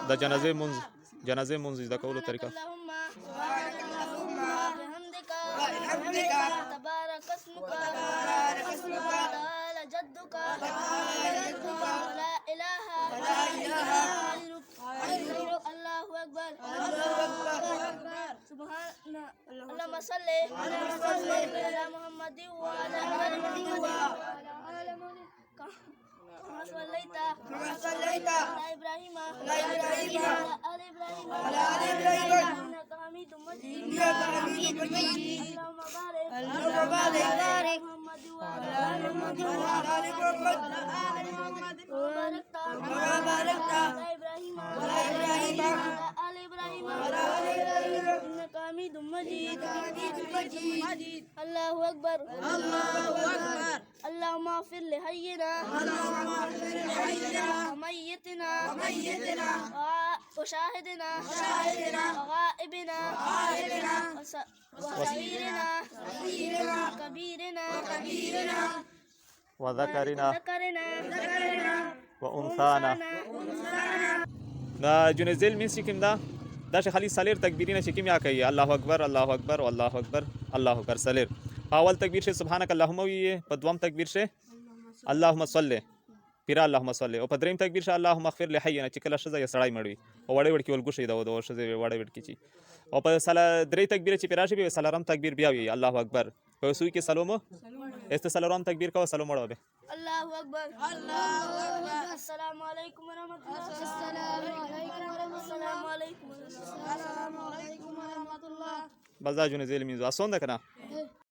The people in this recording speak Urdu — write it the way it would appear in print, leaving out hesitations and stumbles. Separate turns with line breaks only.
د جنازې منځ د کولو طریقه
تبارك اسمك تعالى جدك ولا إله غيرك الله أكبر سبحان اللهم صل على محمد وعلى آل محمد كما صليت على إبراهيم وعلى آل إبراهيم إنك حميد مجيد اللهم بارك على محمد وعلى آل محمد كما باركت على إبراهيم وعلى آل إبراهيم إنك حميد مجيد الله أكبر اللهم اغفر لحينا وميتنا وشاهدنا وغائبنا وصغيرنا وكبيرنا
وذكرنا وانثانا دا جنازې المنځ چې کوم دا چې خالي سالیر تکبیرونه چې کوم یا کوي الله اکبر الله اکبر والله اکبر الله اکبر سالیر په اول تکبیر شه سبحانك اللهم وی په دوم تکبیر شه اللهم صل پیرا اللهم صل او په دریم تکبیر شه اللهم اغفر لحینا چې کله شزه یا سړی مړوي او وړي وړ کې ولګوشي دا او شزه وړي وړ کې چی او په درې تکبیر چې پیرا شي به سلام تکبیر بیا وی الله اکبر په سوی کې سلام است سلام تکبیر کا سلام وړو به
الله اکبر السلام علیکم ورحمۃ اللہ السلام علیکم ورحمۃ اللہ
بس دا جنازې المنځ آسان ده کنه